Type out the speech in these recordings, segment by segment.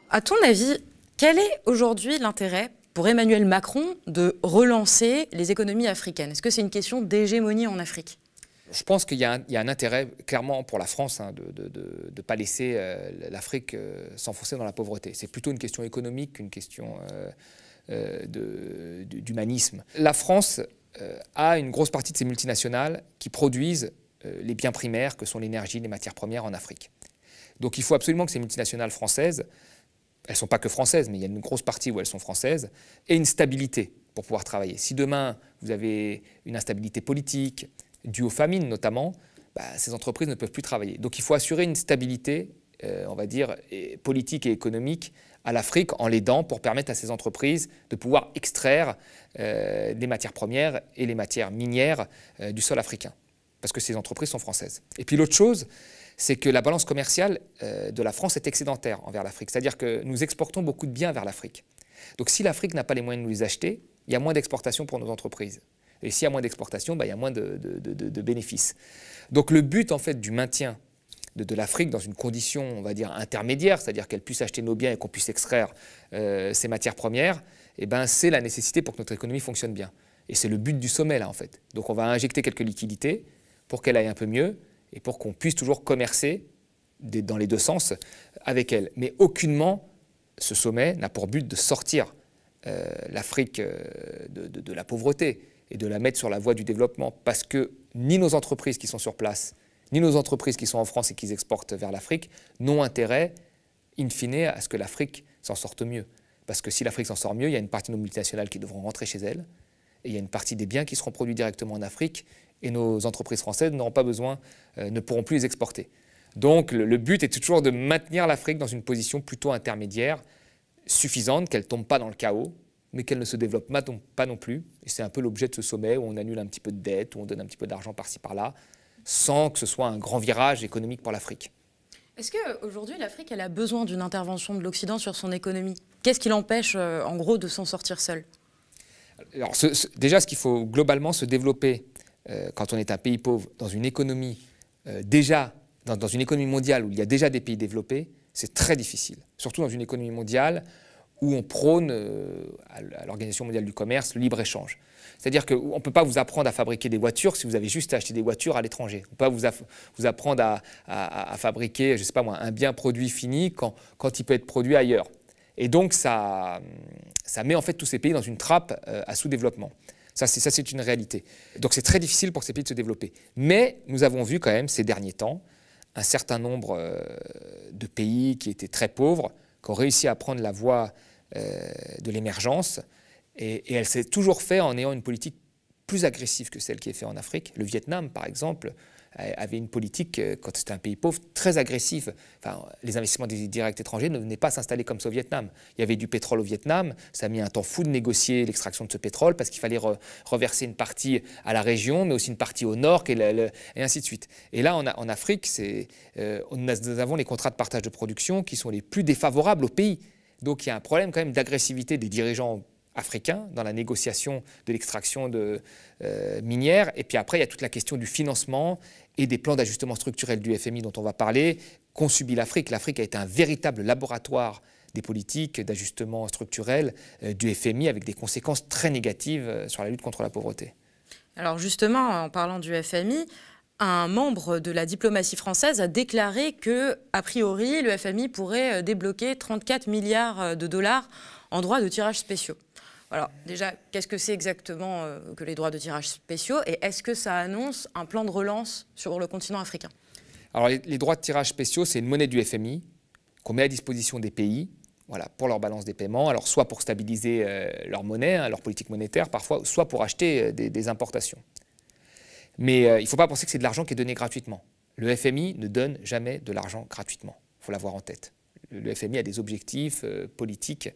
À ton avis, quel est aujourd'hui l'intérêt pour Emmanuel Macron de relancer les économies africaines? Est-ce que c'est une question d'hégémonie en Afrique? Je pense qu'il y a un intérêt clairement pour la France de ne pas laisser l'Afrique s'enfoncer dans la pauvreté. C'est plutôt une question économique qu'une question d'humanisme. La France a une grosse partie de ces multinationales qui produisent les biens primaires que sont l'énergie, les matières premières en Afrique. Donc il faut absolument que ces multinationales françaises, elles ne sont pas que françaises, mais il y a une grosse partie où elles sont françaises, aient une stabilité pour pouvoir travailler. Si demain vous avez une instabilité politique, due aux famines notamment, ces entreprises ne peuvent plus travailler. Donc il faut assurer une stabilité, on va dire, politique et économique à l'Afrique en l'aidant pour permettre à ces entreprises de pouvoir extraire les matières premières et les matières minières du sol africain, parce que ces entreprises sont françaises. Et puis l'autre chose, c'est que la balance commerciale de la France est excédentaire envers l'Afrique, c'est-à-dire que nous exportons beaucoup de biens vers l'Afrique. Donc si l'Afrique n'a pas les moyens de nous les acheter, il y a moins d'exportation pour nos entreprises. Et s'il y a moins d'exportation, il y a moins de bénéfices. Donc le but en fait du maintien de l'Afrique dans une condition, on va dire, intermédiaire, c'est-à-dire qu'elle puisse acheter nos biens et qu'on puisse extraire ces matières premières, c'est la nécessité pour que notre économie fonctionne bien. Et c'est le but du sommet là en fait. Donc on va injecter quelques liquidités pour qu'elle aille un peu mieux et pour qu'on puisse toujours commercer dans les deux sens avec elle. Mais aucunement, ce sommet n'a pour but de sortir l'Afrique de la pauvreté et de la mettre sur la voie du développement, parce que ni nos entreprises qui sont sur place, ni nos entreprises qui sont en France et qui exportent vers l'Afrique n'ont intérêt, in fine, à ce que l'Afrique s'en sorte mieux. Parce que si l'Afrique s'en sort mieux, il y a une partie de nos multinationales qui devront rentrer chez elles, et il y a une partie des biens qui seront produits directement en Afrique, et nos entreprises françaises n'auront pas besoin, ne pourront plus les exporter. Donc le but est toujours de maintenir l'Afrique dans une position plutôt intermédiaire, suffisante, qu'elle ne tombe pas dans le chaos, mais qu'elle ne se développe pas non plus. Et c'est un peu l'objet de ce sommet où on annule un petit peu de dette, où on donne un petit peu d'argent par-ci par-là, sans que ce soit un grand virage économique pour l'Afrique. Est-ce qu'aujourd'hui, l'Afrique elle a besoin d'une intervention de l'Occident sur son économie? Qu'est-ce qui l'empêche, en gros, de s'en sortir seule? Alors, déjà, ce qu'il faut globalement se développer quand on est un pays pauvre dans une économie dans une économie mondiale où il y a déjà des pays développés, c'est très difficile. Surtout dans une économie mondiale où on prône à l'Organisation mondiale du commerce le libre-échange. C'est-à-dire qu'on ne peut pas vous apprendre à fabriquer des voitures si vous avez juste acheté des voitures à l'étranger. On ne peut pas vous apprendre à fabriquer, je sais pas moi, un bien produit fini quand il peut être produit ailleurs. Et donc ça met en fait tous ces pays dans une trappe à sous-développement. Ça, c'est une réalité. Donc c'est très difficile pour ces pays de se développer. Mais nous avons vu quand même ces derniers temps un certain nombre de pays qui étaient très pauvres, qui ont réussi à prendre la voie de l'émergence, et elle s'est toujours fait en ayant une politique plus agressive que celle qui est faite en Afrique. Le Vietnam, par exemple, avait une politique, quand c'était un pays pauvre, très agressive. Enfin, les investissements directs étrangers ne venaient pas s'installer comme ça au Vietnam. Il y avait du pétrole au Vietnam, ça a mis un temps fou de négocier l'extraction de ce pétrole, parce qu'il fallait reverser une partie à la région, mais aussi une partie au nord, et ainsi de suite. Et là, en Afrique, nous avons les contrats de partage de production qui sont les plus défavorables au pays. Donc il y a un problème quand même d'agressivité des dirigeants africains dans la négociation de l'extraction minière. Et puis après, il y a toute la question du financement et des plans d'ajustement structurel du FMI dont on va parler, qu'ont subi l'Afrique. L'Afrique a été un véritable laboratoire des politiques d'ajustement structurel du FMI, avec des conséquences très négatives sur la lutte contre la pauvreté. Alors justement, en parlant du FMI, un membre de la diplomatie française a déclaré que, a priori, le FMI pourrait débloquer 34 milliards de dollars en droits de tirage spéciaux. Alors déjà, qu'est-ce que c'est exactement que les droits de tirage spéciaux, et est-ce que ça annonce un plan de relance sur le continent africain? Alors les droits de tirage spéciaux, c'est une monnaie du FMI qu'on met à disposition des pays, voilà, pour leur balance des paiements, alors soit pour stabiliser leur monnaie, leur politique monétaire parfois, soit pour acheter des importations. Mais il ne faut pas penser que c'est de l'argent qui est donné gratuitement. Le FMI ne donne jamais de l'argent gratuitement, il faut l'avoir en tête. Le FMI a des objectifs politiques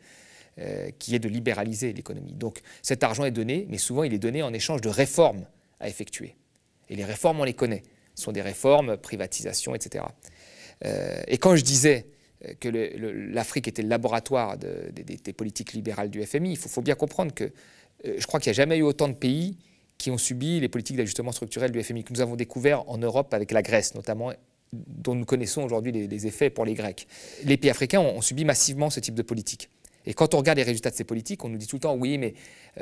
qui est de libéraliser l'économie. Donc cet argent est donné, mais souvent il est donné en échange de réformes à effectuer. Et les réformes, on les connaît. Ce sont des réformes, privatisation, etc. Et quand je disais que l'Afrique était le laboratoire des politiques libérales du FMI, il faut bien comprendre que je crois qu'il n'y a jamais eu autant de pays qui ont subi les politiques d'ajustement structurel du FMI que nous avons découvert en Europe avec la Grèce notamment, dont nous connaissons aujourd'hui les effets pour les Grecs. Les pays africains ont subi massivement ce type de politique. Et quand on regarde les résultats de ces politiques, on nous dit tout le temps, oui, mais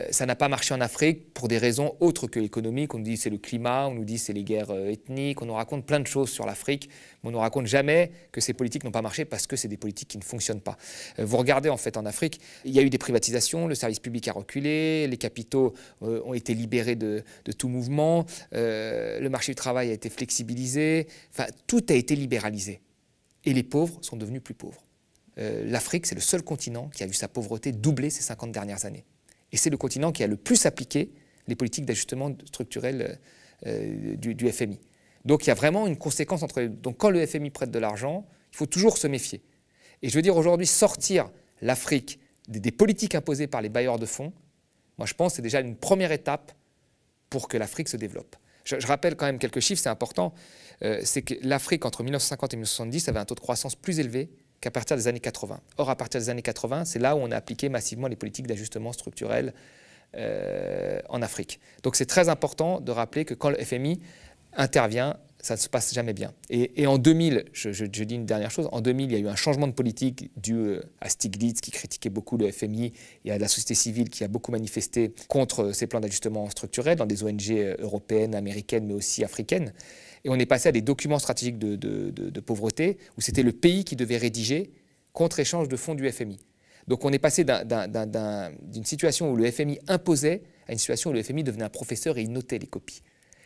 ça n'a pas marché en Afrique pour des raisons autres que économiques. On nous dit c'est le climat, on nous dit c'est les guerres ethniques, on nous raconte plein de choses sur l'Afrique, mais on ne nous raconte jamais que ces politiques n'ont pas marché parce que c'est des politiques qui ne fonctionnent pas. Vous regardez en fait en Afrique, il y a eu des privatisations, le service public a reculé, les capitaux ont été libérés de tout mouvement, le marché du travail a été flexibilisé, enfin tout a été libéralisé. Et les pauvres sont devenus plus pauvres. L'Afrique, c'est le seul continent qui a vu sa pauvreté doubler ces 50 dernières années. Et c'est le continent qui a le plus appliqué les politiques d'ajustement structurel du FMI. Donc il y a vraiment une conséquence entre les deux. Donc quand le FMI prête de l'argent, il faut toujours se méfier. Et je veux dire aujourd'hui, sortir l'Afrique des politiques imposées par les bailleurs de fonds, moi je pense que c'est déjà une première étape pour que l'Afrique se développe. Je rappelle quand même quelques chiffres, c'est important. C'est que l'Afrique, entre 1950 et 1970, avait un taux de croissance plus élevé qu'à partir des années 80. Or, à partir des années 80, c'est là où on a appliqué massivement les politiques d'ajustement structurel en Afrique. Donc c'est très important de rappeler que quand le FMI intervient, ça ne se passe jamais bien. Et en 2000, je dis une dernière chose, en 2000, il y a eu un changement de politique dû à Stiglitz qui critiquait beaucoup le FMI et à la société civile qui a beaucoup manifesté contre ces plans d'ajustement structurel dans des ONG européennes, américaines, mais aussi africaines. Et on est passé à des documents stratégiques de pauvreté où c'était le pays qui devait rédiger contre-échange de fonds du FMI. Donc on est passé d'une situation où le FMI imposait à une situation où le FMI devenait un professeur et il notait les copies.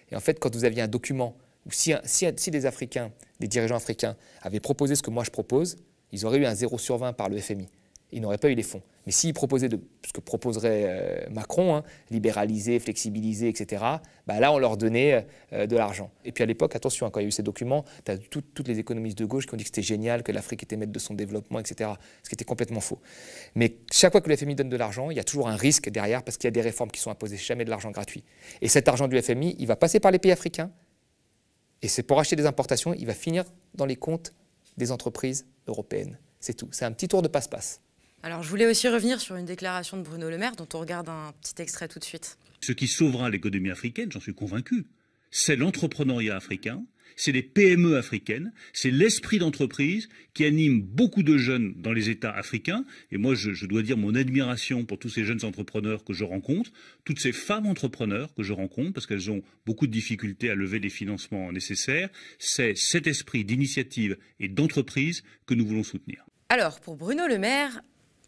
Et en fait, quand vous aviez un document où si des Africains, des dirigeants africains avaient proposé ce que moi je propose, ils auraient eu un 0 sur 20 par le FMI. Ils n'auraient pas eu les fonds. Mais s'ils proposaient ce que proposerait Macron, libéraliser, flexibiliser, etc., bah là, on leur donnait de l'argent. Et puis à l'époque, attention, quand il y a eu ces documents, tu as toutes les économistes de gauche qui ont dit que c'était génial, que l'Afrique était maître de son développement, etc., ce qui était complètement faux. Mais chaque fois que le FMI donne de l'argent, il y a toujours un risque derrière parce qu'il y a des réformes qui sont imposées, jamais de l'argent gratuit. Et cet argent du FMI, il va passer par les pays africains, et c'est pour acheter des importations, il va finir dans les comptes des entreprises européennes. C'est tout. C'est un petit tour de passe-passe. Alors, je voulais aussi revenir sur une déclaration de Bruno Le Maire, dont on regarde un petit extrait tout de suite. Ce qui sauvera l'économie africaine, j'en suis convaincu, c'est l'entrepreneuriat africain, c'est les PME africaines, c'est l'esprit d'entreprise qui anime beaucoup de jeunes dans les États africains. Et moi, je dois dire mon admiration pour tous ces jeunes entrepreneurs que je rencontre, toutes ces femmes entrepreneurs que je rencontre, parce qu'elles ont beaucoup de difficultés à lever les financements nécessaires. C'est cet esprit d'initiative et d'entreprise que nous voulons soutenir. Alors, pour Bruno Le Maire,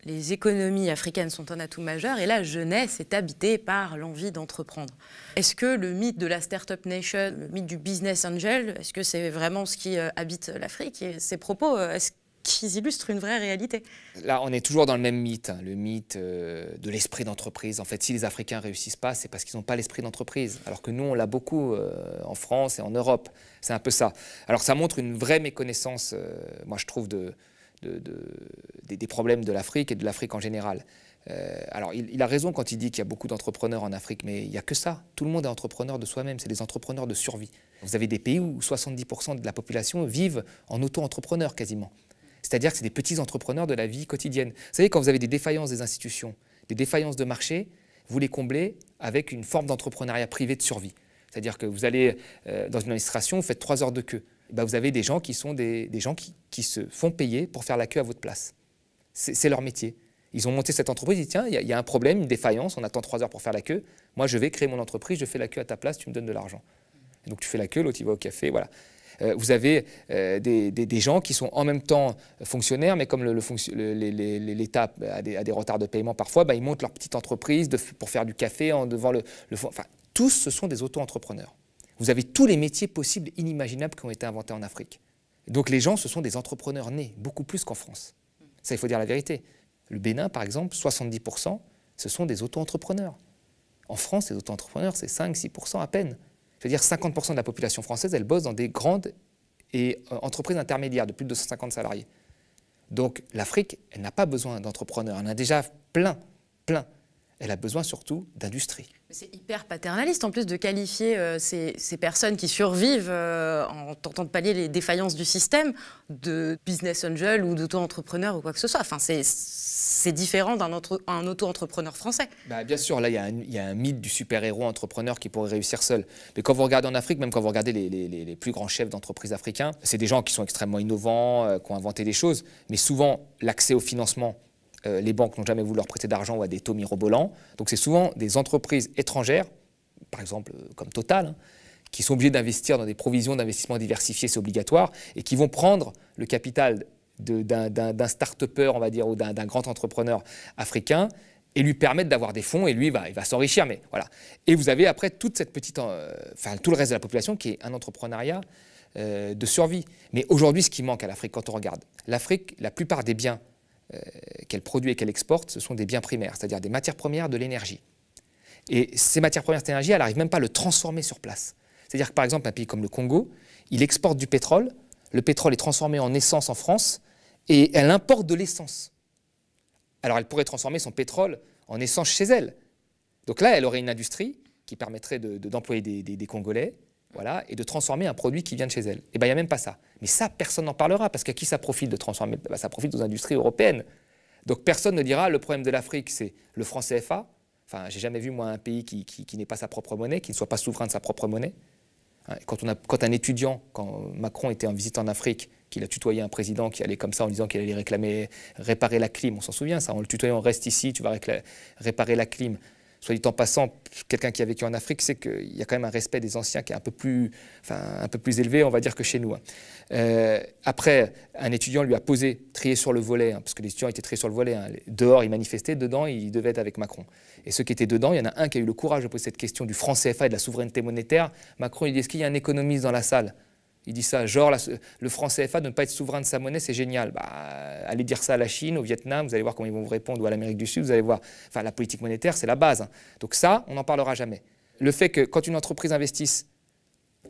les économies africaines sont un atout majeur et la jeunesse est habitée par l'envie d'entreprendre. Est-ce que le mythe de la Startup Nation, le mythe du business angel, est-ce que c'est vraiment ce qui habite l'Afrique? Et ces propos, est-ce qu'ils illustrent une vraie réalité? Là, on est toujours dans le même mythe, le mythe de l'esprit d'entreprise. En fait, si les Africains ne réussissent pas, c'est parce qu'ils n'ont pas l'esprit d'entreprise. Alors que nous, on l'a beaucoup en France et en Europe. C'est un peu ça. Alors ça montre une vraie méconnaissance, moi je trouve, des problèmes de l'Afrique et de l'Afrique en général. Alors, il a raison quand il dit qu'il y a beaucoup d'entrepreneurs en Afrique, mais il n'y a que ça. Tout le monde est entrepreneur de soi-même, c'est des entrepreneurs de survie. Vous avez des pays où 70% de la population vivent en auto-entrepreneur quasiment. C'est-à-dire que c'est des petits entrepreneurs de la vie quotidienne. Vous savez, quand vous avez des défaillances des institutions, des défaillances de marché, vous les comblez avec une forme d'entrepreneuriat privé de survie. C'est-à-dire que vous allez dans une administration, vous faites 3 heures de queue. Ben, vous avez des gens qui sont des gens qui se font payer pour faire la queue à votre place. C'est leur métier. Ils ont monté cette entreprise, ils disent tiens, il y a un problème, une défaillance, on attend 3 heures pour faire la queue. Moi, je vais créer mon entreprise, je fais la queue à ta place, tu me donnes de l'argent. Donc tu fais la queue, l'autre il va au café, voilà. Vous avez des gens qui sont en même temps fonctionnaires, mais comme l'État a des retards de paiement parfois, ben, ils montent leur petite entreprise pour faire du café devant le fond. Enfin, tous, ce sont des auto-entrepreneurs. Vous avez tous les métiers possibles, inimaginables qui ont été inventés en Afrique. Donc les gens, ce sont des entrepreneurs nés, beaucoup plus qu'en France. Ça, il faut dire la vérité. Le Bénin, par exemple, 70%, ce sont des auto-entrepreneurs. En France, les auto-entrepreneurs, c'est 5-6% à peine. Je veux dire, 50% de la population française, elle bosse dans des grandes entreprises intermédiaires de plus de 250 salariés. Donc l'Afrique, elle n'a pas besoin d'entrepreneurs. Elle en a déjà plein. Elle a besoin surtout d'industrie. C'est hyper paternaliste en plus de qualifier ces personnes qui survivent en tentant de pallier les défaillances du système de business angel ou d'auto-entrepreneur ou quoi que ce soit. Enfin, c'est différent d'un auto-entrepreneur français. Bah, bien sûr, là, il y a un mythe du super-héros entrepreneur qui pourrait réussir seul. Mais quand vous regardez en Afrique, même quand vous regardez les plus grands chefs d'entreprise africains, c'est des gens qui sont extrêmement innovants, qui ont inventé des choses. Mais souvent, l'accès au financement, les banques n'ont jamais voulu leur prêter d'argent ou à des taux mirobolants. Donc c'est souvent des entreprises étrangères, par exemple comme Total, hein, qui sont obligées d'investir dans des provisions d'investissement diversifiées, c'est obligatoire, et qui vont prendre le capital d'un start-upper, on va dire, ou d'un grand entrepreneur africain, et lui permettre d'avoir des fonds, et lui, il va s'enrichir. Mais voilà. Et vous avez après toute cette petite, tout le reste de la population qui est un entrepreneuriat de survie. Mais aujourd'hui, ce qui manque à l'Afrique, quand on regarde, l'Afrique, la plupart des biens qu'elle produit et qu'elle exporte, ce sont des biens primaires, c'est-à-dire des matières premières, de l'énergie. Et ces matières premières, cette énergie, elle n'arrive même pas à le transformer sur place. C'est-à-dire que par exemple, un pays comme le Congo, il exporte du pétrole, le pétrole est transformé en essence en France, et elle importe de l'essence. Alors elle pourrait transformer son pétrole en essence chez elle. Donc là, elle aurait une industrie qui permettrait d'employer des Congolais, voilà, et de transformer un produit qui vient de chez elle. Et bien, il n'y a même pas ça. Mais ça, personne n'en parlera, parce qu'à qui ça profite de transformer? Ça profite aux industries européennes. Donc personne ne dira, le problème de l'Afrique, c'est le franc CFA. Enfin, j'ai jamais vu, moi, un pays qui n'ait pas sa propre monnaie, qui ne soit pas souverain de sa propre monnaie. Quand un étudiant, quand Macron était en visite en Afrique, qu'il a tutoyé un président qui allait comme ça en disant qu'il allait réparer la clim, on s'en souvient, ça, en le tutoyant, on reste ici, tu vas réparer la clim. Soit dit en passant, quelqu'un qui a vécu en Afrique sait qu'il y a quand même un respect des anciens qui est un peu plus élevé, on va dire, que chez nous. Après, un étudiant lui a trié sur le volet, parce que les étudiants étaient triés sur le volet. Dehors, ils manifestaient, dedans, ils devaient être avec Macron. Et ceux qui étaient dedans, il y en a un qui a eu le courage de poser cette question du franc CFA et de la souveraineté monétaire. Macron, il dit, est-ce qu'il y a un économiste dans la salle? Il dit ça, genre le franc CFA, de ne pas être souverain de sa monnaie, c'est génial. Bah, allez dire ça à la Chine, au Vietnam, vous allez voir comment ils vont vous répondre, ou à l'Amérique du Sud, vous allez voir. Enfin, la politique monétaire, c'est la base. Hein. Donc ça, on n'en parlera jamais. Le fait que quand une entreprise investisse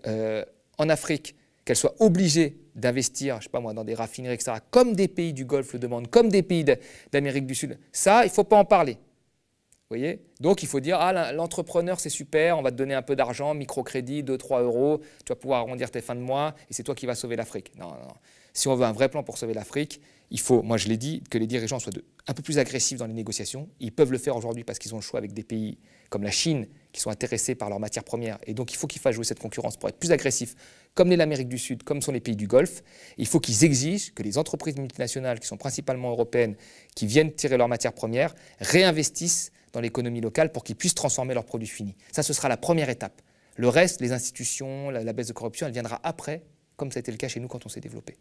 en Afrique, qu'elle soit obligée d'investir, je sais pas moi, dans des raffineries, etc., comme des pays du Golfe le demandent, comme des pays d'Amérique du Sud, ça, il ne faut pas en parler. Vous voyez? Donc il faut dire, ah, l'entrepreneur c'est super, on va te donner un peu d'argent, microcrédit, 2-3 euros, tu vas pouvoir arrondir tes fins de mois et c'est toi qui vas sauver l'Afrique. Non, non, non. Si on veut un vrai plan pour sauver l'Afrique, il faut, moi je l'ai dit, que les dirigeants soient un peu plus agressifs dans les négociations. Ils peuvent le faire aujourd'hui parce qu'ils ont le choix avec des pays comme la Chine qui sont intéressés par leurs matières premières. Et donc il faut qu'ils fassent jouer cette concurrence pour être plus agressifs, comme l'est l'Amérique du Sud, comme sont les pays du Golfe. Il faut qu'ils exigent que les entreprises multinationales, qui sont principalement européennes, qui viennent tirer leurs matières premières, réinvestissent dans l'économie locale pour qu'ils puissent transformer leurs produits finis. Ça, ce sera la première étape. Le reste, les institutions, la baisse de corruption, elle viendra après, comme ça a été le cas chez nous quand on s'est développé.